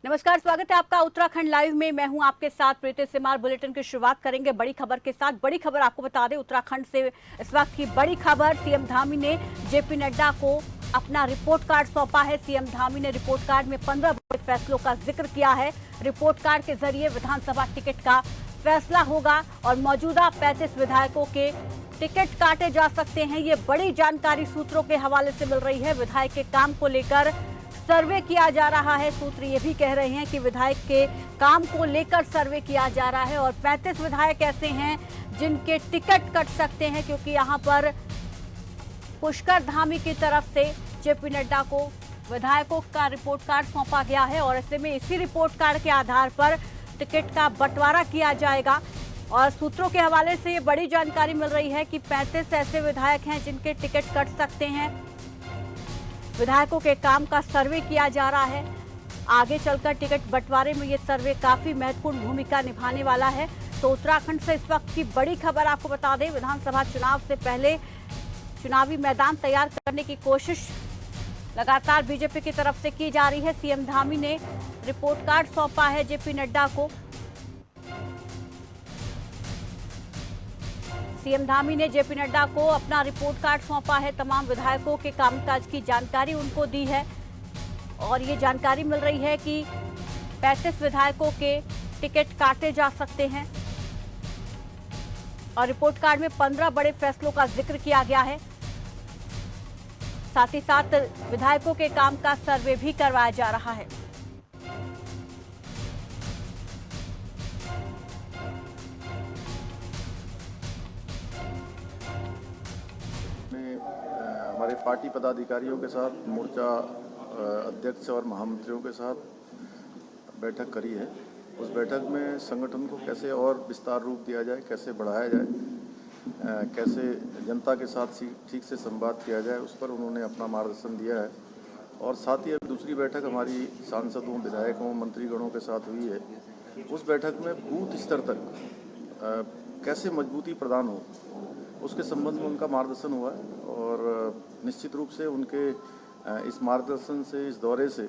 नमस्कार, स्वागत है आपका उत्तराखंड लाइव में। मैं हूं आपके साथ प्रीति सिमार। बुलेटिन की शुरुआत करेंगे बड़ी खबर के साथ। बड़ी खबर आपको बता दें, उत्तराखंड से इस वक्त की बड़ी खबर, सीएम धामी ने जेपी नड्डा को अपना रिपोर्ट कार्ड सौंपा है। सीएम धामी ने रिपोर्ट कार्ड में 15 बड़े फैसलों का जिक्र किया है। रिपोर्ट कार्ड के जरिए विधानसभा टिकट का फैसला होगा और मौजूदा 35 विधायकों के टिकट काटे जा सकते हैं। ये बड़ी जानकारी सूत्रों के हवाले से मिल रही है। विधायक के काम को लेकर सर्वे किया जा रहा है। सूत्र ये भी कह रहे हैं कि विधायक के काम को लेकर सर्वे किया जा रहा है और 35 विधायक ऐसे हैं जिनके टिकट कट सकते हैं, क्योंकि यहां पर पुष्कर धामी की तरफ से जेपी नड्डा को विधायकों का रिपोर्ट कार्ड सौंपा गया है और ऐसे में इसी रिपोर्ट कार्ड के आधार पर टिकट का बंटवारा किया जाएगा। और सूत्रों के हवाले से ये बड़ी जानकारी मिल रही है कि 35 ऐसे विधायक हैं जिनके टिकट कट सकते हैं। विधायकों के काम का सर्वे किया जा रहा है। आगे चलकर टिकट बंटवारे में ये सर्वे काफी महत्वपूर्ण भूमिका निभाने वाला है। तो उत्तराखंड से इस वक्त की बड़ी खबर आपको बता दें, विधानसभा चुनाव से पहले चुनावी मैदान तैयार करने की कोशिश लगातार बीजेपी की तरफ से की जा रही है। सीएम धामी ने रिपोर्ट कार्ड सौंपा है जेपी नड्डा को। सीएम धामी ने जेपी नड्डा को अपना रिपोर्ट कार्ड सौंपा है। तमाम विधायकों के कामकाज की जानकारी उनको दी है और ये जानकारी मिल रही है कि 35 विधायकों के टिकट काटे जा सकते हैं और रिपोर्ट कार्ड में 15 बड़े फैसलों का जिक्र किया गया है। साथ ही साथ विधायकों के काम का सर्वे भी करवाया जा रहा है। हमारे पार्टी पदाधिकारियों के साथ, मोर्चा अध्यक्ष और महामंत्रियों के साथ बैठक करी है। उस बैठक में संगठन को कैसे और विस्तार रूप दिया जाए, कैसे बढ़ाया जाए, कैसे जनता के साथ ठीक से संवाद किया जाए, उस पर उन्होंने अपना मार्गदर्शन दिया है। और साथ ही अब दूसरी बैठक हमारी सांसदों, विधायकों, मंत्रीगणों के साथ हुई है। उस बैठक में बूथ स्तर तक कैसे मजबूती प्रदान हो, उसके संबंध में उनका मार्गदर्शन हुआ है। और निश्चित रूप से उनके इस मार्गदर्शन से, इस दौरे से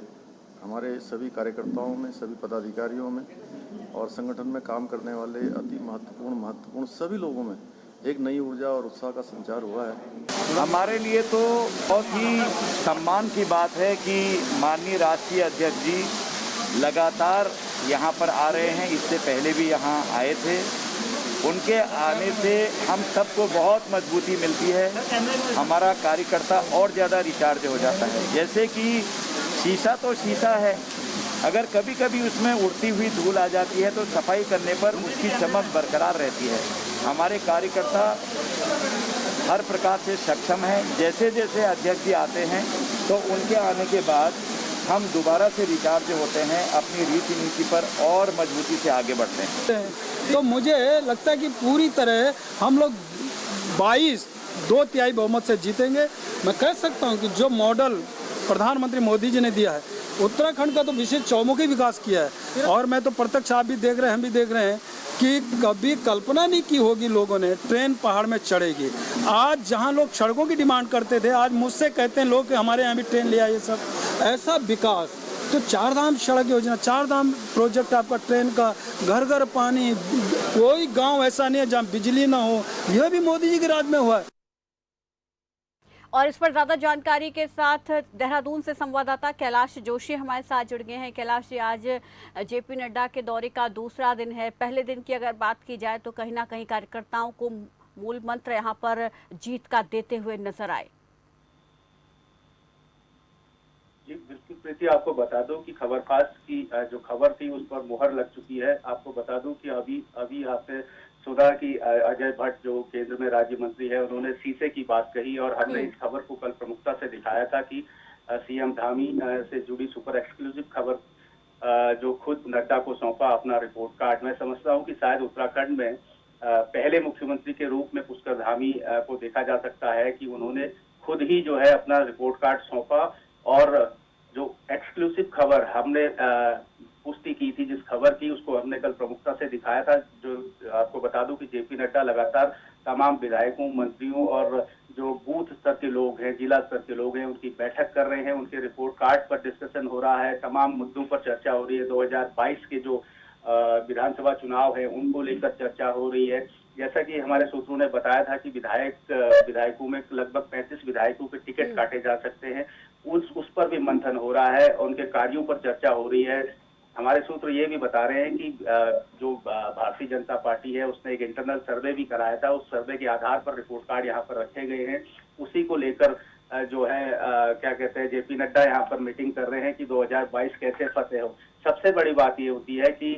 हमारे सभी कार्यकर्ताओं में, सभी पदाधिकारियों में और संगठन में काम करने वाले अति महत्वपूर्ण सभी लोगों में एक नई ऊर्जा और उत्साह का संचार हुआ है। हमारे लिए तो बहुत ही सम्मान की बात है कि माननीय राष्ट्रीय अध्यक्ष जी लगातार यहाँ पर आ रहे हैं। इससे पहले भी यहाँ आए थे। उनके आने से हम सबको बहुत मजबूती मिलती है। हमारा कार्यकर्ता और ज़्यादा रिचार्ज हो जाता है। जैसे कि शीशा तो शीशा है, अगर कभी कभी उसमें उड़ती हुई धूल आ जाती है तो सफाई करने पर उसकी चमक बरकरार रहती है। हमारे कार्यकर्ता हर प्रकार से सक्षम हैं। जैसे जैसे अध्यक्ष जी आते हैं तो उनके आने के बाद हम दोबारा से रिचार्ज होते हैं, अपनी रीति नीति पर और मजबूती से आगे बढ़ते हैं। तो मुझे लगता है कि पूरी तरह हम लोग 2/3 बहुमत से जीतेंगे। मैं कह सकता हूं कि जो मॉडल प्रधानमंत्री मोदी जी ने दिया है, उत्तराखंड का तो विशेष चौमुखी विकास किया है। और मैं तो प्रत्यक्ष, आप भी देख रहे हैं, हम भी देख रहे हैं कि कभी कल्पना नहीं की होगी लोगों ने ट्रेन पहाड़ में चढ़ेगी। आज जहां लोग सड़कों की डिमांड करते थे, आज मुझसे कहते हैं लोग कि हमारे यहाँ भी ट्रेन ले आइए। सब ऐसा विकास, तो 4 धाम सड़क योजना, 4 धाम प्रोजेक्ट आपका, ट्रेन का, घर घर पानी, कोई गांव ऐसा नहीं है जहां बिजली ना हो। यह भी मोदी जी के राज में हुआ है। और इस पर ज्यादा जानकारी के साथ देहरादून से संवाददाता कैलाश जोशी हमारे साथ जुड़ गए हैं। कैलाश जी, आज जेपी नड्डा के दौरे का दूसरा दिन है। पहले दिन की अगर बात की जाए तो कहीं ना कहीं कार्यकर्ताओं को मूल मंत्र यहां पर जीत का देते हुए नजर आए। जी बिल्कुल प्रीति, आपको बता दूं कि खबरपाश की जो खबर थी उस पर मुहर लग चुकी है। आपको बता दूं कि अभी आपने सुना कि अजय भट्ट जो केंद्र में राज्य मंत्री है, उन्होंने शीशे की बात कही और हमने इस खबर को कल प्रमुखता से दिखाया था कि सीएम धामी से जुड़ी सुपर एक्सक्लूसिव खबर जो खुद नड्डा को सौंपा अपना रिपोर्ट कार्ड। मैं समझता हूँ कि शायद उत्तराखंड में पहले मुख्यमंत्री के रूप में पुष्कर धामी को देखा जा सकता है कि उन्होंने खुद ही जो है अपना रिपोर्ट कार्ड सौंपा। और जो एक्सक्लूसिव खबर हमने पुष्टि की थी, जिस खबर की, उसको हमने कल प्रमुखता से दिखाया था। जो आपको बता दूं कि जेपी नड्डा लगातार तमाम विधायकों, मंत्रियों और जो बूथ स्तर के लोग हैं, जिला स्तर के लोग हैं, उनकी बैठक कर रहे हैं, उनके रिपोर्ट कार्ड पर डिस्कशन हो रहा है, तमाम मुद्दों पर चर्चा हो रही है। 2022 के जो विधानसभा चुनाव है उनको लेकर चर्चा हो रही है। जैसा कि हमारे सूत्रों ने बताया था कि विधायकों में लगभग 35 विधायकों के टिकट काटे जा सकते हैं, उस पर भी मंथन हो रहा है, उनके कार्यों पर चर्चा हो रही है। हमारे सूत्र ये भी बता रहे हैं कि जो भारतीय जनता पार्टी है उसने एक इंटरनल सर्वे भी कराया था, उस सर्वे के आधार पर रिपोर्ट कार्ड यहाँ पर रखे गए हैं। उसी को लेकर जो है क्या कहते हैं, जेपी नड्डा यहाँ पर मीटिंग कर रहे हैं कि 2022 कैसे फतेह हो। सबसे बड़ी बात ये होती है कि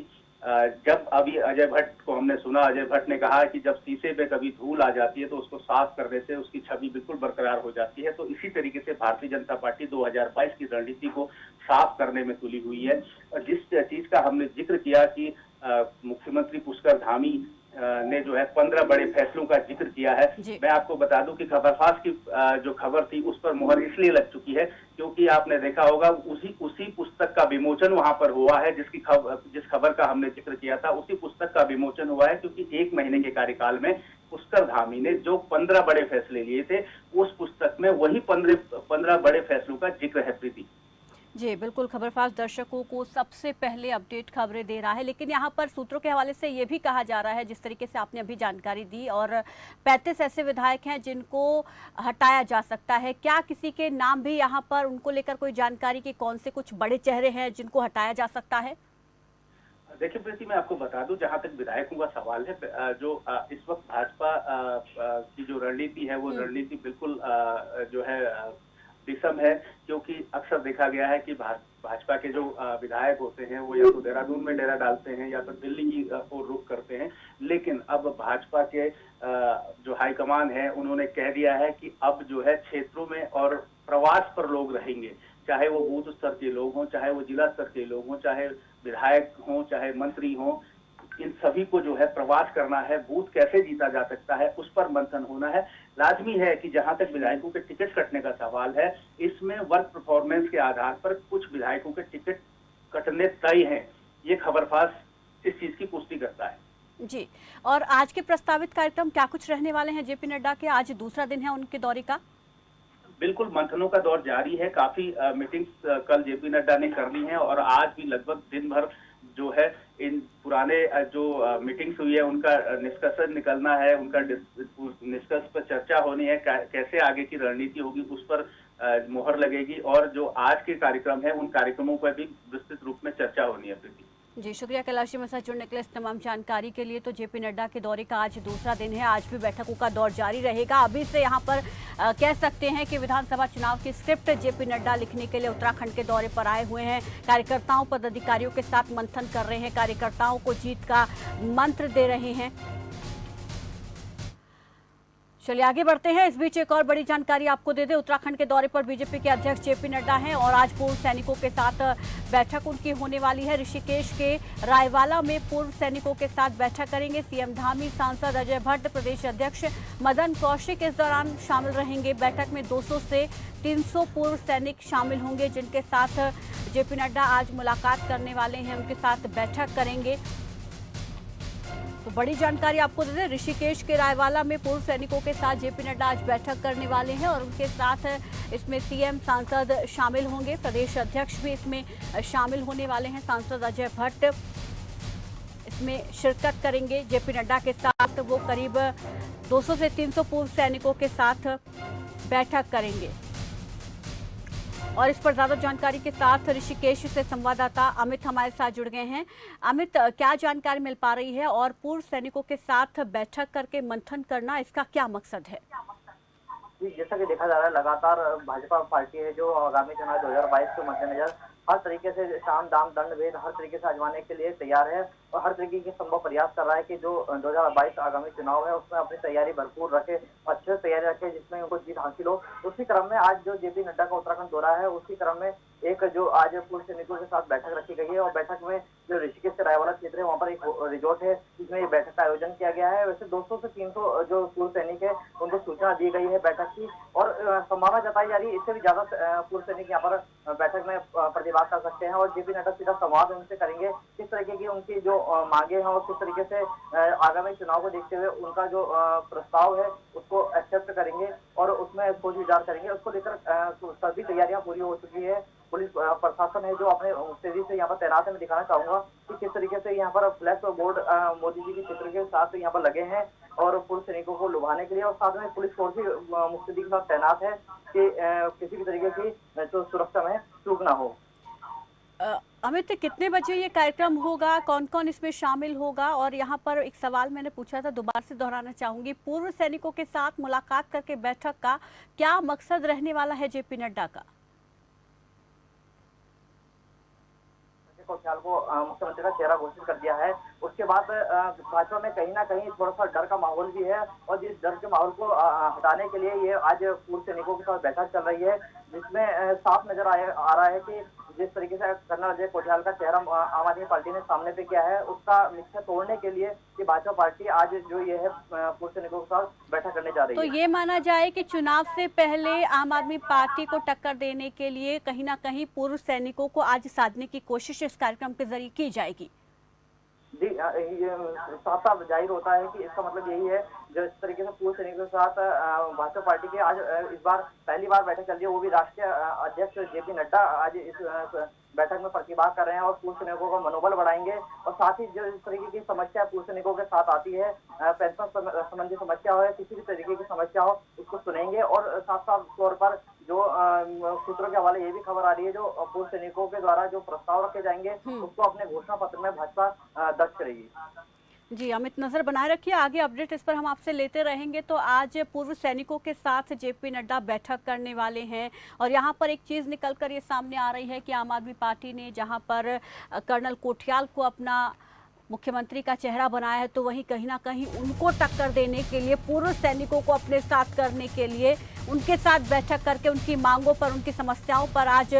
जब अभी अजय भट्ट को हमने सुना, अजय भट्ट ने कहा कि जब शीशे पे कभी धूल आ जाती है तो उसको साफ करने से उसकी छवि बिल्कुल बरकरार हो जाती है। तो इसी तरीके से भारतीय जनता पार्टी 2022 की रणनीति को साफ करने में तुली हुई है। और जिस चीज का हमने जिक्र किया कि मुख्यमंत्री पुष्कर धामी ने जो है 15 बड़े फैसलों का जिक्र किया है, मैं आपको बता दूं कि खबरफाश की जो खबर थी उस पर मुहर इसलिए लग चुकी है क्योंकि आपने देखा होगा उसी पुस्तक का विमोचन वहां पर हुआ है, जिस खबर का हमने जिक्र किया था उसी पुस्तक का विमोचन हुआ है। क्योंकि 1 महीने के कार्यकाल में पुष्कर धामी ने जो 15 बड़े फैसले लिए थे उस पुस्तक में वही 15 बड़े फैसलों का जिक्र है। प्रीति जी बिल्कुल, खबरफाश दर्शकों को सबसे पहले अपडेट खबरें दे रहा है, लेकिन यहाँ पर सूत्रों के हवाले से ये भी कहा जा रहा है, जिस तरीके से आपने अभी जानकारी दी, और 35 ऐसे विधायक हैं जिनको हटाया जा सकता है। क्या किसी के नाम भी यहाँ पर उनको लेकर कोई जानकारी कि कौन से कुछ बड़े चेहरे हैं जिनको हटाया जा सकता है? देखिए प्रीति, मैं आपको बता दूं, जहां तक विधायकों का सवाल है, जो इस वक्त भाजपा की जो रणनीति है वो रणनीति बिल्कुल जो है विषम है। क्योंकि अक्सर देखा गया है कि भाजपा के जो विधायक होते हैं वो या तो देहरादून में डेरा डालते हैं या तो दिल्ली की ओर रुख करते हैं। लेकिन अब भाजपा के जो हाईकमान है उन्होंने कह दिया है कि अब जो है क्षेत्रों में और प्रवास पर लोग रहेंगे, चाहे वो बूथ स्तर के लोग हों, चाहे वो जिला स्तर के लोग हों, चाहे विधायक हों, चाहे मंत्री हों, इन सभी को जो है प्रवास करना है। बूथ कैसे जीता जा सकता है उस पर मंथन होना है। लाजमी है कि जहां तक विधायकों के टिकट कटने का सवाल है, इसमें वर्क परफॉर्मेंस के आधार पर कुछ विधायकों के टिकट कटने तय हैं। ये खबरफाश इस चीज की पुष्टि करता है। जी, और आज के प्रस्तावित कार्यक्रम क्या कुछ रहने वाले हैं जेपी नड्डा के? आज दूसरा दिन है उनके दौरे का। बिल्कुल, मंथनों का दौर जारी है। काफी मीटिंग्स कल जेपी नड्डा ने कर ली हैं और आज भी लगभग दिन भर जो है इन पुराने जो मीटिंग्स हुई है उनका निष्कर्ष निकलना है, उनका निष्कर्ष पर चर्चा होनी है, कैसे आगे की रणनीति होगी उस पर मोहर लगेगी। और जो आज के कार्यक्रम है उन कार्यक्रमों पर भी विस्तृत रूप में चर्चा होनी है। प्रीति जी, शुक्रिया कैलाश जी मेरे साथ जुड़ने के लिए इस तमाम जानकारी के लिए। तो जेपी नड्डा के दौरे का आज दूसरा दिन है, आज भी बैठकों का दौर जारी रहेगा। अभी से यहाँ पर कह सकते हैं कि विधानसभा चुनाव की स्क्रिप्ट जेपी नड्डा लिखने के लिए उत्तराखंड के दौरे पर आए हुए हैं। कार्यकर्ताओं, पदाधिकारियों के साथ मंथन कर रहे हैं, कार्यकर्ताओं को जीत का मंत्र दे रहे हैं। चलिए आगे बढ़ते हैं। इस बीच एक और बड़ी जानकारी आपको दे दें, उत्तराखंड के दौरे पर बीजेपी के अध्यक्ष जेपी नड्डा हैं और आज पूर्व सैनिकों के साथ बैठक उनकी होने वाली है। ऋषिकेश के रायवाला में पूर्व सैनिकों के साथ बैठक करेंगे सीएम धामी, सांसद अजय भट्ट, प्रदेश अध्यक्ष मदन कौशिक इस दौरान शामिल रहेंगे। बैठक में 200 से 300 पूर्व सैनिक शामिल होंगे, जिनके साथ जेपी नड्डा आज मुलाकात करने वाले हैं, उनके साथ बैठक करेंगे। तो बड़ी जानकारी आपको दे दें, ऋषिकेश के रायवाला में पूर्व सैनिकों के साथ जेपी नड्डा आज बैठक करने वाले हैं और उनके साथ इसमें सीएम, सांसद शामिल होंगे, प्रदेश अध्यक्ष भी इसमें शामिल होने वाले हैं। सांसद अजय भट्ट इसमें शिरकत करेंगे जेपी नड्डा के साथ। वो करीब 200 से 300 पूर्व सैनिकों के साथ बैठक करेंगे। और इस पर ज्यादा जानकारी के साथ ऋषिकेश से संवाददाता अमित हमारे साथ जुड़ गए हैं। अमित, क्या जानकारी मिल पा रही है और पूर्व सैनिकों के साथ बैठक करके मंथन करना, इसका क्या मकसद है? जी, जैसा कि देखा जा रहा है, लगातार भाजपा पार्टी है जो आगामी चुनाव 2022 के मद्देनजर हर तरीके से साम दाम दंड भेद हर तरीके से आजमाने के लिए तैयार है और हर तरीके के संभव प्रयास कर रहा है कि जो 2022 आगामी चुनाव है उसमें अपनी तैयारी भरपूर रखे, अच्छे से तैयारी रखे, जिसमें उनको जीत हासिल हो। उसी क्रम में आज जो जेपी नड्डा का उत्तराखंड दौरा है, उसी क्रम में एक जो आज पूर्व सैनिकों के साथ बैठक रखी गई है और बैठक में जो ऋषिकेश से रायवाला क्षेत्र है वहाँ पर एक रिजॉर्ट है जिसमें ये बैठक का आयोजन किया गया है। वैसे 200 से 300 जो पूर्व सैनिक है उनको सूचना दी गई है बैठक की और संभावना जताई जा रही है इससे भी ज्यादा पूर्व सैनिक यहाँ पर बैठक में प्रतिभाग बात कर सकते हैं और जेपी नड्डा सीधा संवाद उनसे करेंगे, किस तरीके की उनकी जो मांगे हैं और किस तरीके से आगामी चुनाव को देखते हुए उनका जो प्रस्ताव है उसको एक्सेप्ट करेंगे और उसमें सोच विचार करेंगे। उसको लेकर सभी तैयारियां पूरी हो चुकी है। पुलिस प्रशासन है जो अपने तेजी से यहाँ पर तैनात है। मैं दिखाना चाहूंगा कि किस तरीके से यहाँ पर फ्लैश बोर्ड मोदी जी की चित्र के साथ यहाँ पर लगे हैं और पूर्व सैनिकों को लुभाने के लिए, और साथ में पुलिस फोर्स भी मुस्तैदी के साथ तैनात है कि किसी भी तरीके की जो सुरक्षा में चूक ना हो। अमित, कितने बजे ये कार्यक्रम होगा, कौन कौन इसमें शामिल होगा? और यहाँ पर एक सवाल मैंने पूछा था, दोबारा से दोहराना चाहूंगी, पूर्व सैनिकों के साथ मुलाकात करके बैठक का क्या मकसद रहने वाला है जेपी नड्डा का? कोशियाल को मुख्यमंत्री का चेहरा घोषित कर दिया है। उसके बाद भाजपा में कहीं ना कहीं थोड़ा सा डर का माहौल भी है और जिस डर के माहौल को हटाने के लिए ये आज पूर्व सैनिकों के साथ बैठक चल रही है, जिसमें साफ नजर आ रहा है कि जिस तरीके से कर्नल अजय कोशियाल का चेहरा आम आदमी पार्टी ने सामने पे किया है, उसका मिथ्या तोड़ने के लिए कि भाजपा पार्टी आज जो ये है पूर्व सैनिकों के साथ बैठक करने जा रही है। तो ये माना जाए कि चुनाव से पहले आम आदमी पार्टी को टक्कर देने के लिए कहीं ना कहीं पूर्व सैनिकों को आज साधने की कोशिश इस कार्यक्रम के जरिए की जाएगी। जी, साफ साफ जाहिर होता है कि इसका मतलब यही है, जो इस तरीके से पूर्व सैनिकों के साथ भाजपा पार्टी की आज इस बार पहली बार बैठक चल रही है, वो भी राष्ट्रीय अध्यक्ष जेपी नड्डा आज इस बैठक में प्रतिभाग कर रहे हैं और पूर्व सैनिकों का मनोबल बढ़ाएंगे। और साथ ही जो इस तरीके की समस्या पूर्व सैनिकों के साथ आती है, पेंशन संबंधी समस्या हो या किसी भी तरीके की समस्या हो, उसको सुनेंगे। और साफ साफ तौर पर जो सूत्रों के हवाले ये भी खबर आ रही है, जो पूर्व सैनिकों के द्वारा जो प्रस्ताव रखे जाएंगे उसको अपने घोषणा पत्र में भाजपा दर्ज करेगी। जी अमित, नजर बनाए रखिए, आगे अपडेट इस पर हम आपसे लेते रहेंगे। तो आज पूर्व सैनिकों के साथ जेपी नड्डा बैठक करने वाले हैं और यहाँ पर एक चीज़ निकल कर ये सामने आ रही है कि आम आदमी पार्टी ने जहाँ पर कर्नल कोठियाल को अपना मुख्यमंत्री का चेहरा बनाया है, तो वहीं कहीं ना कहीं उनको टक्कर देने के लिए, पूर्व सैनिकों को अपने साथ करने के लिए उनके साथ बैठक करके उनकी मांगों पर, उनकी समस्याओं पर आज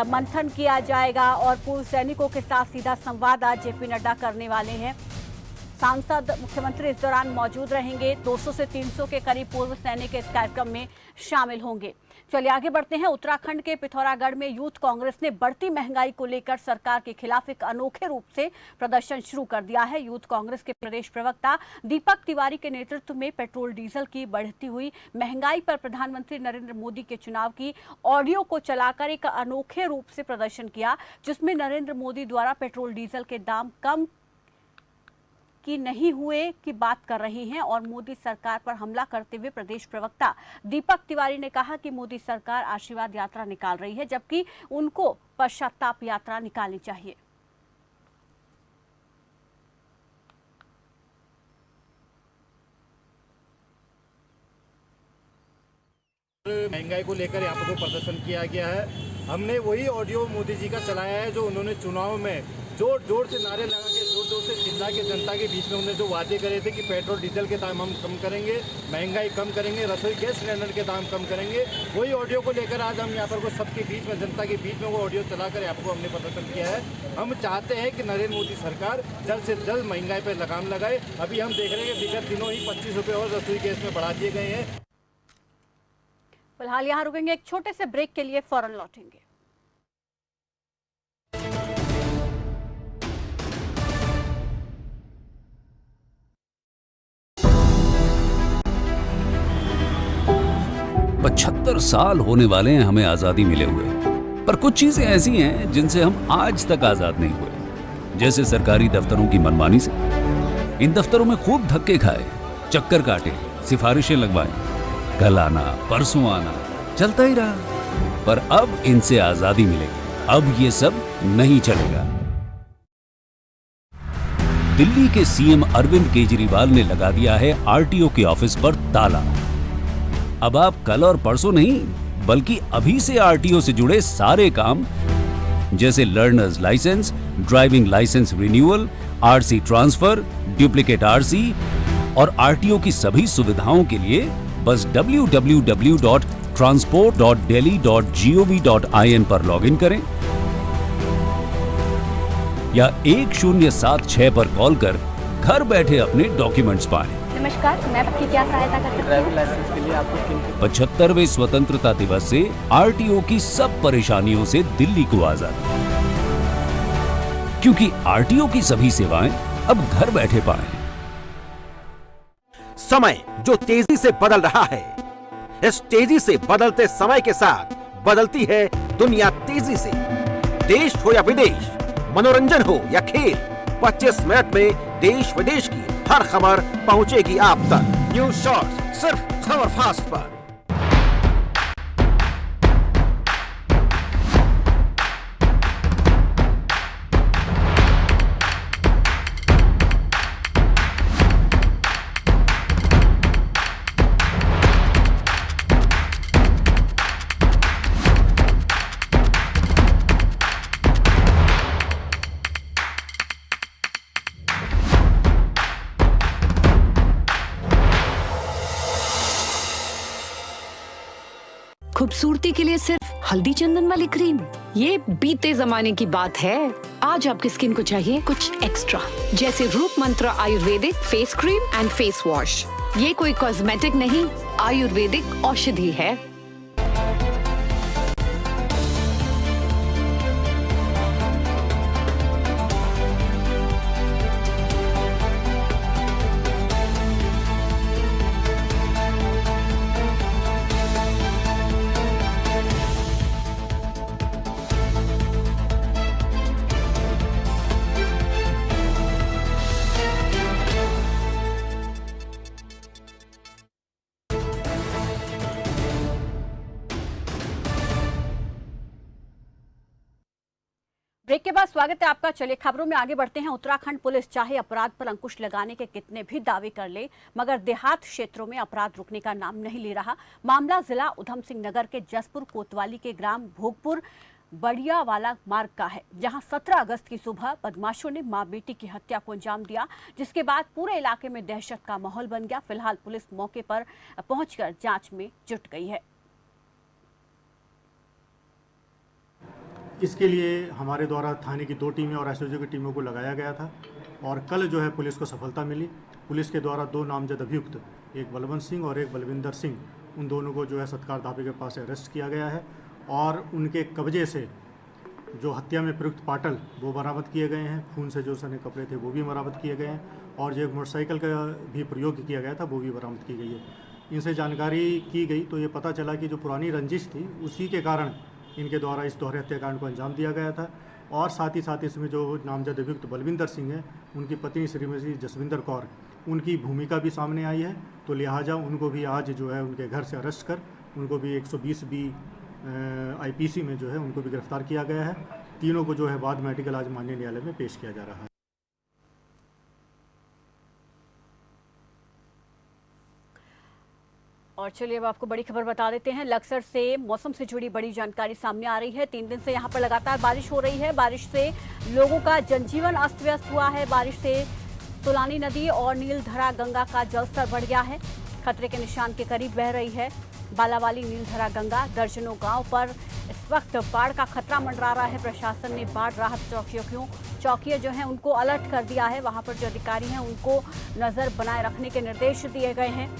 मंथन किया जाएगा और पूर्व सैनिकों के साथ सीधा संवाद आज जेपी नड्डा करने वाले हैं। सांसद, मुख्यमंत्री इस दौरान मौजूद रहेंगे। 200 से 300 के करीब पूर्व सैनिक इस कार्यक्रम में शामिल होंगे। चलिए आगे बढ़ते हैं। उत्तराखंड के पिथौरागढ़ में यूथ कांग्रेस ने बढ़ती महंगाई को लेकर सरकार के खिलाफ एक अनोखे रूप से प्रदर्शन शुरू कर दिया है। यूथ कांग्रेस के प्रदेश प्रवक्ता दीपक तिवारी के नेतृत्व में पेट्रोल डीजल की बढ़ती हुई महंगाई पर प्रधानमंत्री नरेंद्र मोदी के चुनाव की ऑडियो को चलाकर एक अनोखे रूप से प्रदर्शन किया, जिसमें नरेंद्र मोदी द्वारा पेट्रोल डीजल के दाम कम की नहीं हुए की बात कर रही हैं और मोदी सरकार पर हमला करते हुए प्रदेश प्रवक्ता दीपक तिवारी ने कहा कि मोदी सरकार आशीर्वाद यात्रा निकाल रही है, जबकि उनको पश्चाताप यात्रा निकालनी चाहिए। महंगाई को लेकर यहाँ पर प्रदर्शन किया गया है। हमने वही ऑडियो मोदी जी का चलाया है जो उन्होंने चुनाव में जोर जोर से नारे लगा के, जोर जोर से चिल्ला के जनता के बीच में उन्होंने जो वादे करे थे कि पेट्रोल डीजल के दाम हम कम करेंगे, महंगाई कम करेंगे, रसोई गैस सिलेंडर के दाम कम करेंगे, वही ऑडियो को लेकर आज हम यहाँ पर सबके बीच में, जनता के बीच में वो ऑडियो चलाकर यहाँ पर हमने प्रदर्शन किया है। हम चाहते हैं कि नरेंद्र मोदी सरकार जल्द से जल्द महंगाई पर लगाम लगाए। अभी हम देख रहे हैं कि विगत दिनों ही 25 रुपये और रसोई गैस में बढ़ा दिए गए हैं। फिलहाल यहाँ रुकेंगे, एक छोटे से ब्रेक के लिए फौरन लौटेंगे। पचहत्तर साल होने वाले हैं हमें आजादी मिले हुए, पर कुछ चीजें ऐसी हैं जिनसे हम आज तक आजाद नहीं हुए। जैसे सरकारी दफ्तरों की मनमानी से। इन दफ्तरों में खूब धक्के खाए, चक्कर काटे, सिफारिशें लगवाई, कल आना परसों आना, चलता ही रहा। पर अब इनसे आजादी मिलेगी, अब ये सब नहीं चलेगा। दिल्ली के सीएम अरविंद केजरीवाल ने लगा दिया है आरटीओ के ऑफिस पर ताला। अब आप कल और परसों नहीं, बल्कि अभी से आरटीओ से जुड़े सारे काम, जैसे learners licence, driving licence renewal, RC transfer, duplicate RC और आरटीओ की सभी सुविधाओं के लिए बस www.transport.delhi.gov.in पर लॉगिन करें या 1076 पर कॉल कर घर बैठे अपने डॉक्यूमेंट्स पाएं। नमस्कार, मैं आपकी क्या सहायता कर सकती हूँ? ड्राइविंग लाइसेंस के लिए आपको 75वें स्वतंत्रता दिवस से आरटीओ की सब परेशानियों से दिल्ली को आजादी। क्योंकि आरटीओ की सभी सेवाएं अब घर बैठे पाएं। समय जो तेजी से बदल रहा है, इस तेजी से बदलते समय के साथ बदलती है दुनिया तेजी से। देश हो या विदेश, मनोरंजन हो या खेल, 25 मिनट में देश विदेश की हर खबर पहुंचेगी आप तक। न्यूज शॉर्ट्स सिर्फ खबर फास्ट पर। खूबसूरती के लिए सिर्फ हल्दी चंदन वाली क्रीम, ये बीते जमाने की बात है। आज आपकी स्किन को चाहिए कुछ एक्स्ट्रा, जैसे रूप मंत्र Ayurvedic face cream and face wash. ये कोई कॉस्मेटिक नहीं, आयुर्वेदिक औषधि है। ब्रेक के बाद स्वागत है आपका। चलिए खबरों में आगे बढ़ते हैं। उत्तराखंड पुलिस चाहे अपराध पर अंकुश लगाने के कितने भी दावे कर ले, मगर देहात क्षेत्रों में अपराध रुकने का नाम नहीं ले रहा। मामला जिला उधम सिंह नगर के जसपुर कोतवाली के ग्राम भोगपुर बढ़ियावाला मार्ग का है, जहां 17 अगस्त की सुबह बदमाशों ने मां बेटी की हत्या को अंजाम दिया, जिसके बाद पूरे इलाके में दहशत का माहौल बन गया। फिलहाल पुलिस मौके पर पहुंचकर जांच में जुट गई है। इसके लिए हमारे द्वारा थाने की 2 टीमें और एसओजी की टीमों को लगाया गया था और कल जो है पुलिस को सफलता मिली। पुलिस के द्वारा 2 नामजद अभियुक्त, एक बलवंत सिंह और एक बलविंदर सिंह, उन दोनों को जो है सत्कार ढाबे के पास अरेस्ट किया गया है और उनके कब्जे से जो हत्या में प्रयुक्त पाटल वो बरामद किए गए हैं। खून से जो सने कपड़े थे वो भी बरामद किए गए हैं और जो एक मोटरसाइकिल का भी प्रयोग किया गया था वो भी बरामद की गई है। इनसे जानकारी की गई तो ये पता चला कि जो पुरानी रंजिश थी उसी के कारण इनके द्वारा इस दोहरे हत्याकांड को अंजाम दिया गया था। और साथ ही साथ इसमें जो नामजद अभियुक्त बलविंदर सिंह है, उनकी पत्नी श्रीमती जसविंदर कौर, उनकी भूमिका भी सामने आई है। तो लिहाजा उनको भी आज जो है उनके घर से अरेस्ट कर उनको भी 120B IPC में जो है उनको भी गिरफ्तार किया गया है। तीनों को जो है बाद मेडिकल आज माननीय न्यायालय में पेश किया जा रहा है। और चलिए अब आपको बड़ी खबर बता देते हैं। लक्सर से मौसम से जुड़ी बड़ी जानकारी सामने आ रही है। 3 दिन से यहां पर लगातार बारिश हो रही है। बारिश से लोगों का जनजीवन अस्त व्यस्त हुआ है। बारिश से सोलानी नदी और नीलधरा गंगा का जलस्तर बढ़ गया है, खतरे के निशान के करीब बह रही है। बालावाली नीलधरा गंगा, दर्जनों गांव पर इस वक्त बाढ़ का खतरा मंडरा रहा है। प्रशासन ने बाढ़ राहत चौकियां जो हैं उनको अलर्ट कर दिया है। वहां पर जो अधिकारी हैं उनको नजर बनाए रखने के निर्देश दिए गए हैं।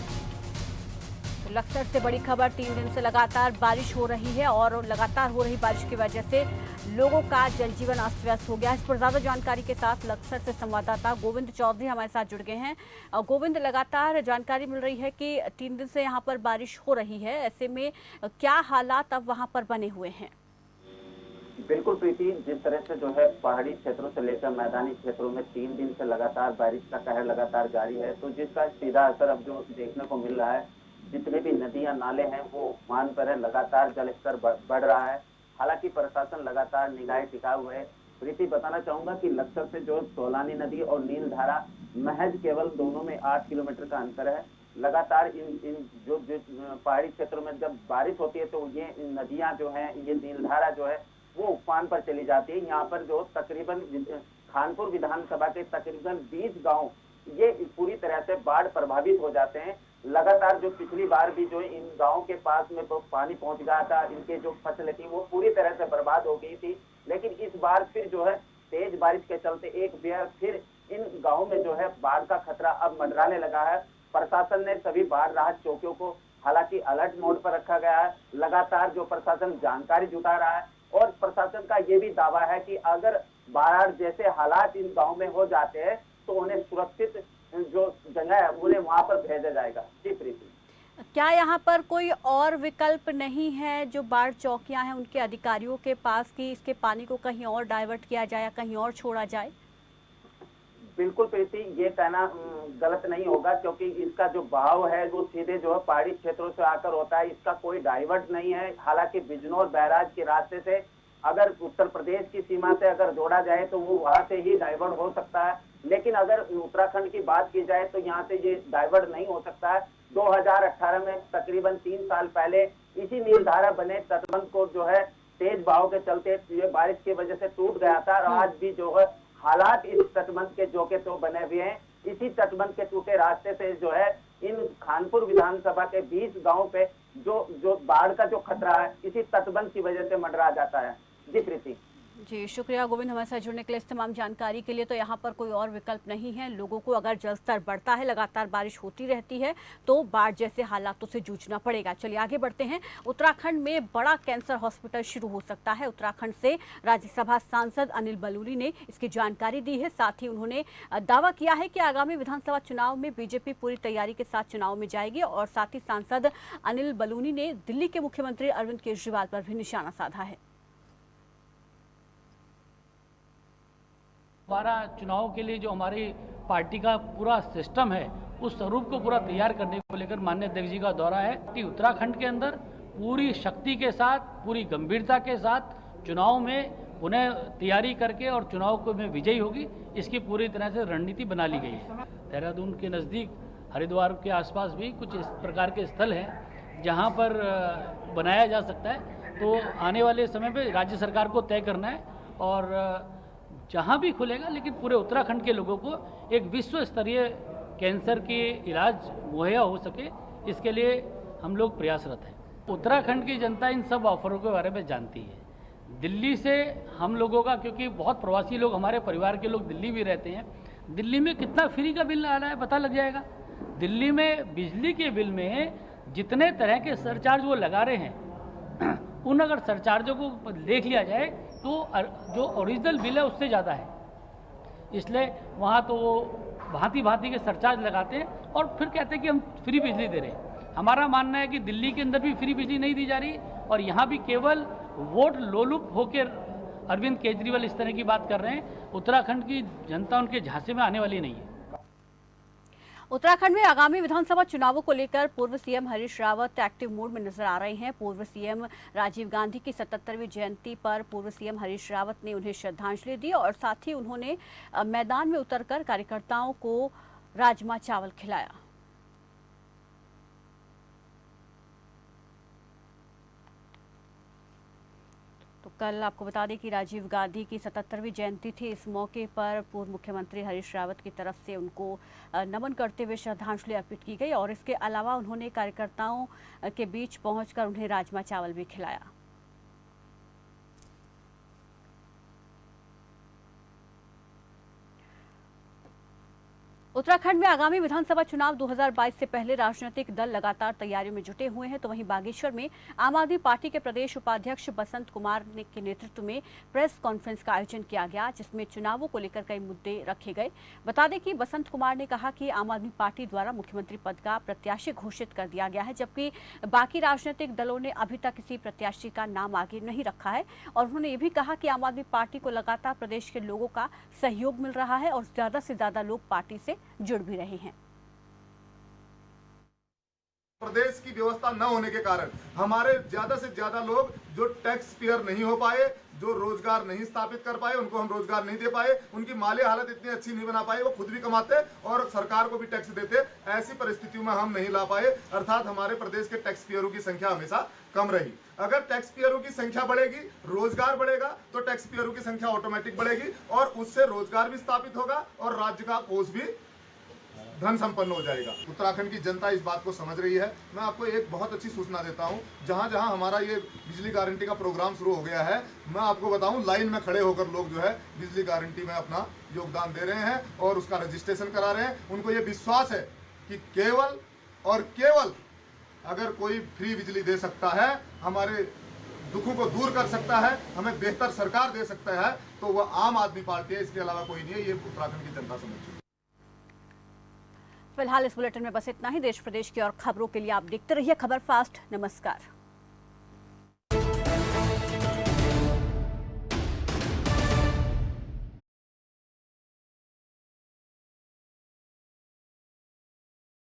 लक्सर से बड़ी खबर, 3 दिन से लगातार बारिश हो रही है और लगातार हो रही बारिश की वजह से लोगों का जनजीवन अस्त व्यस्त हो गया। इस पर ज्यादा जानकारी के साथ लक्सर से संवाददाता गोविंद चौधरी हमारे साथ जुड़ गए हैं। गोविंद, लगातार जानकारी मिल रही है कि 3 दिन से यहाँ पर बारिश हो रही है, ऐसे में क्या हालात अब वहाँ पर बने हुए हैं? बिल्कुल प्रीति, जिस तरह से जो है पहाड़ी क्षेत्रों से लेकर मैदानी क्षेत्रों में 3 दिन से लगातार बारिश का कहर लगातार जारी है, तो जिसका सीधा असर अब जो देखने को मिल रहा है, जितने भी नदियां नाले हैं वो उफान पर है, लगातार जलस्तर बढ़ रहा है। हालांकि प्रशासन लगातार निगाहें टिकाए हुए है। प्रीति, बताना चाहूंगा कि लक्सर से जो सोलानी नदी और नीलधारा महज केवल दोनों में 8 किलोमीटर का अंतर है। लगातार इन जो पहाड़ी क्षेत्रों में जब बारिश होती है तो ये नदियां जो है, ये नीलधारा जो है वो उफान पर चली जाती है। यहाँ पर जो तकरीबन खानपुर विधानसभा के तकरीबन 20 गाँव ये पूरी तरह से बाढ़ प्रभावित हो जाते हैं। लगातार जो पिछली बार भी जो इन गाँव के पास में तो पानी पहुंच गया था, इनके जो फसल थी वो पूरी तरह से बर्बाद हो गई थी। लेकिन इस बार फिर जो है तेज बारिश के चलते एक बार फिर इन गाँव में जो है बाढ़ का खतरा अब मंडराने लगा है। प्रशासन ने सभी बाढ़ राहत चौकियों को हालांकि अलर्ट मोड पर रखा गया है। लगातार जो प्रशासन जानकारी जुटा रहा है और प्रशासन का ये भी दावा है कि अगर बाढ़ जैसे हालात इन गांव में हो जाते हैं तो उन्हें सुरक्षित जो जगह है उन्हें वहां पर भेजा जाएगा। जी प्रीति, क्या यहाँ पर कोई और विकल्प नहीं है जो बाढ़ चौकियां हैं उनके अधिकारियों के पास कि इसके पानी को कहीं और डाइवर्ट किया जाए या कहीं और छोड़ा जाए? बिल्कुल प्रीति, ये कहना गलत नहीं होगा क्योंकि इसका जो बहाव है वो सीधे जो है पहाड़ी क्षेत्रों से आकर होता है, इसका कोई डाइवर्ट नहीं है। हालांकि बिजनौर बैराज के रास्ते से अगर उत्तर प्रदेश की सीमा से अगर जोड़ा जाए तो वो वहां से ही डाइवर्ट हो सकता है, लेकिन अगर उत्तराखंड की बात की जाए तो यहाँ से ये डाइवर्ट नहीं हो सकता है। 2018 में तकरीबन 3 साल पहले इसी नीलधारा बने तटबंध को जो है तेज बहाव के चलते ये बारिश की वजह से टूट गया था और आज भी जो है हालात इस तटबंध के जो के तो बने हुए हैं। इसी तटबंध के टूटे रास्ते से जो है इन खानपुर विधानसभा के 20 गांव पे जो बाढ़ का जो खतरा है इसी तटबंध की वजह से मंडरा जाता है। जी प्रीति। जी शुक्रिया गोविंद हमारे साथ जुड़ने के लिए, इस तमाम जानकारी के लिए। तो यहाँ पर कोई और विकल्प नहीं है। लोगों को अगर जलस्तर बढ़ता है, लगातार बारिश होती रहती है तो बाढ़ जैसे हालातों से जूझना पड़ेगा। चलिए आगे बढ़ते हैं। उत्तराखंड में बड़ा कैंसर हॉस्पिटल शुरू हो सकता है। उत्तराखंड से राज्यसभा सांसद अनिल बलूनी ने इसकी जानकारी दी है। साथ ही उन्होंने दावा किया है कि आगामी विधानसभा चुनाव में बीजेपी पूरी तैयारी के साथ चुनाव में जाएगी। और साथ ही सांसद अनिल बलूनी ने दिल्ली के मुख्यमंत्री अरविंद केजरीवाल पर भी निशाना साधा है। हमारा चुनाव के लिए जो हमारी पार्टी का पूरा सिस्टम है उस स्वरूप को पूरा तैयार करने को लेकर माननीय अध्यक्ष जी का दौरा है कि उत्तराखंड के अंदर पूरी शक्ति के साथ, पूरी गंभीरता के साथ चुनाव में उन्हें तैयारी करके और चुनाव को में विजयी होगी, इसकी पूरी तरह से रणनीति बना ली गई है। देहरादून के नज़दीक हरिद्वार के आसपास भी कुछ इस प्रकार के स्थल हैं जहां पर बनाया जा सकता है। तो आने वाले समय पे राज्य सरकार को तय करना है और जहां भी खुलेगा, लेकिन पूरे उत्तराखंड के लोगों को एक विश्व स्तरीय कैंसर के इलाज मुहैया हो सके, इसके लिए हम लोग प्रयासरत हैं। उत्तराखंड की जनता इन सब ऑफरों के बारे में जानती है। दिल्ली से हम लोगों का, क्योंकि बहुत प्रवासी लोग, हमारे परिवार के लोग दिल्ली भी रहते हैं, दिल्ली में कितना फ्री का बिल आ रहा है पता लग जाएगा। दिल्ली में बिजली के बिल में जितने तरह के सरचार्ज वो लगा रहे हैं उन अगर सरचार्जों को देख लिया जाए तो जो ओरिजिनल बिल है उससे ज़्यादा है। इसलिए वहाँ तो वो भांति भांति के सरचार्ज लगाते हैं और फिर कहते हैं कि हम फ्री बिजली दे रहे हैं। हमारा मानना है कि दिल्ली के अंदर भी फ्री बिजली नहीं दी जा रही और यहाँ भी केवल वोट लोलुप होकर अरविंद केजरीवाल इस तरह की बात कर रहे हैं। उत्तराखंड की जनता उनके झांसे में आने वाली नहीं है। उत्तराखंड में आगामी विधानसभा चुनावों को लेकर पूर्व CM Harish Rawat active mood में नजर आ रहे हैं। पूर्व सीएम राजीव गांधी की 77वीं जयंती पर पूर्व सीएम हरीश रावत ने उन्हें श्रद्धांजलि दी और साथ ही उन्होंने मैदान में उतरकर कार्यकर्ताओं को राजमा चावल खिलाया। तो कल आपको बता दें कि राजीव गांधी की 77वीं जयंती थी। इस मौके पर पूर्व मुख्यमंत्री हरीश रावत की तरफ से उनको नमन करते हुए श्रद्धांजलि अर्पित की गई और इसके अलावा उन्होंने कार्यकर्ताओं के बीच पहुंचकर उन्हें राजमा चावल भी खिलाया। उत्तराखंड में आगामी विधानसभा चुनाव 2022 से पहले राजनीतिक दल लगातार तैयारियों में जुटे हुए हैं। तो वहीं बागेश्वर में आम आदमी पार्टी के प्रदेश उपाध्यक्ष बसंत कुमार के नेतृत्व में प्रेस कॉन्फ्रेंस का आयोजन किया गया, जिसमें चुनावों को लेकर कई मुद्दे रखे गए। बता दें कि बसंत कुमार ने कहा कि आम आदमी पार्टी द्वारा मुख्यमंत्री पद का प्रत्याशी घोषित कर दिया गया है, जबकि बाकी राजनीतिक दलों ने अभी तक किसी प्रत्याशी का नाम आगे नहीं रखा है। और उन्होंने ये भी कहा कि आम आदमी पार्टी को लगातार प्रदेश के लोगों का सहयोग मिल रहा है और ज्यादा से ज्यादा लोग पार्टी से जुड़ भी रहे हैं। प्रदेश की व्यवस्था न होने के कारण हमारे ज्यादा से ज्यादा लोग जो टैक्स पेयर नहीं हो पाए, जो रोजगार नहीं स्थापित कर पाए, उनको हम रोजगार नहीं दे पाए, उनकी माली हालत इतनी अच्छी नहीं बना पाए, वो खुद भी कमाते और सरकार को भी टैक्स देते, ऐसी परिस्थितियों में हम नहीं ला पाए। अर्थात हमारे प्रदेश के टैक्स पेयरों की संख्या हमेशा कम रही। अगर टैक्स पेयरों की संख्या बढ़ेगी, रोजगार बढ़ेगा, तो टैक्स पेयरों की संख्या ऑटोमेटिक बढ़ेगी और उससे रोजगार भी स्थापित होगा और राज्य का कोष भी धन संपन्न हो जाएगा। उत्तराखंड की जनता इस बात को समझ रही है। मैं आपको एक बहुत अच्छी सूचना देता हूं, जहां जहां हमारा ये बिजली गारंटी का प्रोग्राम शुरू हो गया है, मैं आपको बताऊं लाइन में खड़े होकर लोग जो है बिजली गारंटी में अपना योगदान दे रहे हैं और उसका रजिस्ट्रेशन करा रहे हैं। उनको ये विश्वास है कि केवल और केवल अगर कोई फ्री बिजली दे सकता है हमारे दुखों को दूर कर सकता है, हमें बेहतर सरकार दे सकता है, तो वह आम आदमी पार्टी है, इसके अलावा कोई नहीं है। ये उत्तराखंड की जनता समझ चुकी है। फिलहाल इस बुलेटिन में बस इतना ही। देश प्रदेश की और खबरों के लिए आप देखते रहिए खबर फास्ट। नमस्कार।